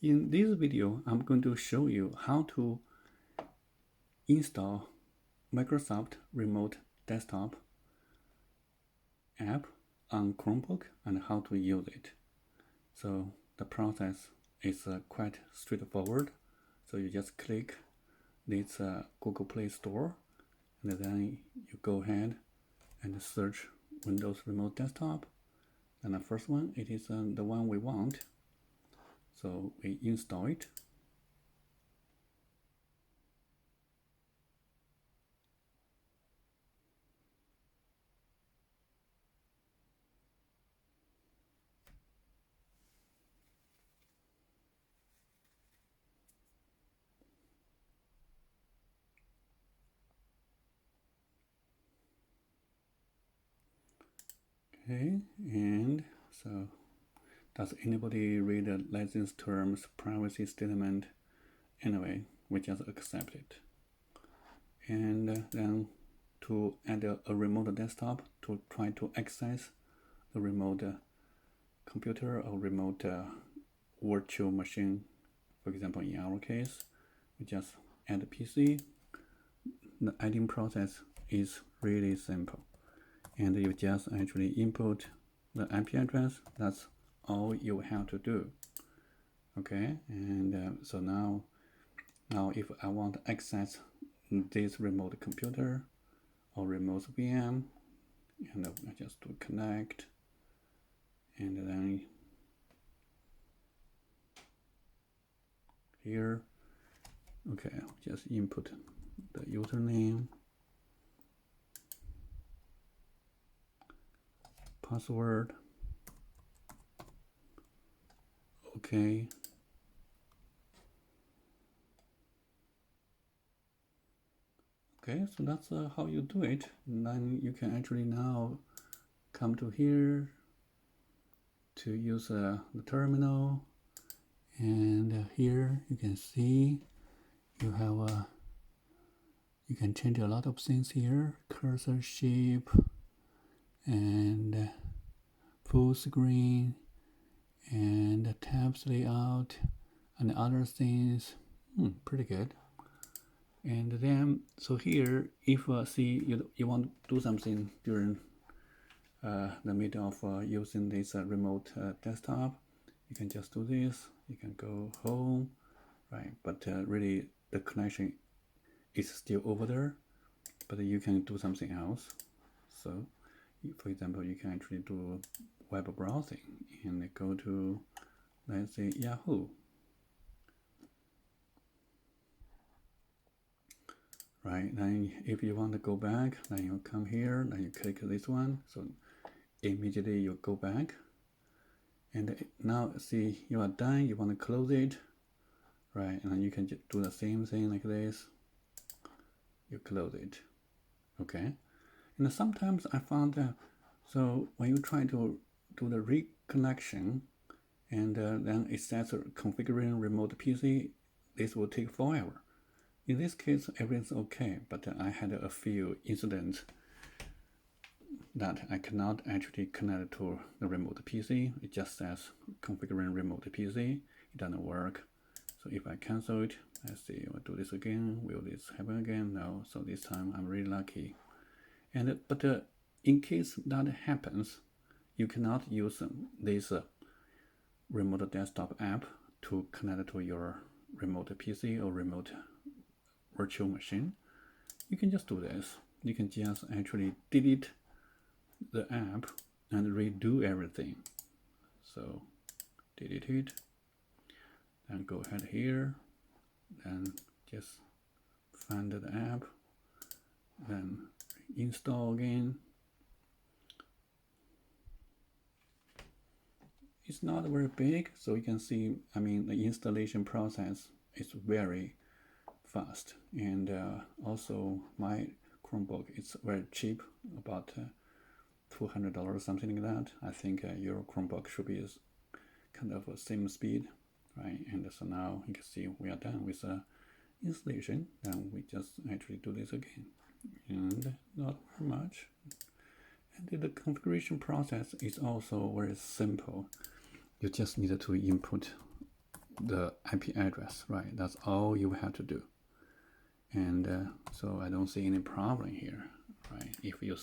In this video, I'm going to show you how to install Microsoft Remote Desktop app on Chromebook and how to use it. So the process is quite straightforward. So you just click this Google Play Store, and then you go ahead and search Windows Remote Desktop. And the first one, it is the one we want. So we install it. Okay, and so does anybody read the license terms, privacy statement? Anyway, we just accept it. And then to add a remote desktop to try to access the remote computer or remote virtual machine. For example, in our case, we just add a PC. The adding process is really simple. And you just actually input the IP address. That's all you have to do. Okay, and so now if I want to access this remote computer or remote VM, and I just do connect, and then here, okay, I'll just input the username, password, okay. Okay, so that's how you do it. And then you can actually now come to here to use the terminal, and here you can see you have you can change a lot of things here: cursor shape and full screen and tabs layout and other things. Pretty good. And then so here, if see you want to do something during the middle of using this remote desktop, you can just do this. You can go home, right? But really the connection is still over there, but you can do something else. So for example, you can actually do web browsing and go to, let's say, Yahoo. Right, then if you want to go back, then you come here, then you click this one, so immediately you go back. And now see, you are done, you want to close it, right? And then you can just do the same thing like this. You close it, okay? And sometimes I found that, so when you try to do the reconnection, and then it says configuring remote PC, this will take forever. In this case, everything's okay, but I had a few incidents that I cannot actually connect to the remote PC. It just says configuring remote PC. It doesn't work. So if I cancel it, let's see, I'll do this again. Will this happen again? No. So this time I'm really lucky. And but in case that happens, you cannot use this remote desktop app to connect to your remote PC or remote virtual machine. You can just do this. You can just actually delete the app and redo everything. So delete it, then go ahead here, then just find the app, then install again. It's not very big, so you can see, I mean, the installation process is very fast. And also my Chromebook, it's very cheap, about $200, something like that. I think your Chromebook should be kind of the same speed, right? And so now you can see we are done with the installation, and we just actually do this again, and not very much. And the configuration process is also very simple. You just need to input the IP address, right? That's all you have to do. And so I don't see any problem here, right? If you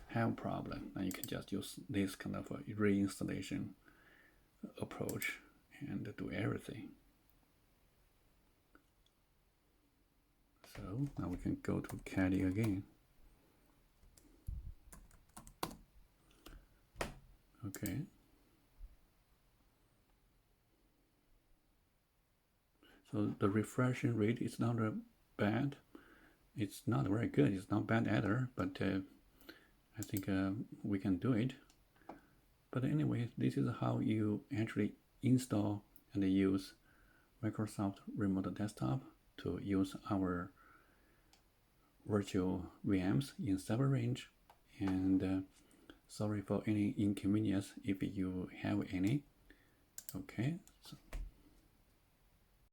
have a problem, then you can just use this kind of a reinstallation approach and do everything. So now we can go to Caddy again. Okay. So the refreshing rate is not bad. It's not very good. It's not bad either, but I think we can do it. But anyway, this is how you actually install and use Microsoft Remote Desktop to use our virtual VMs in server range. And sorry for any inconvenience if you have any. Okay,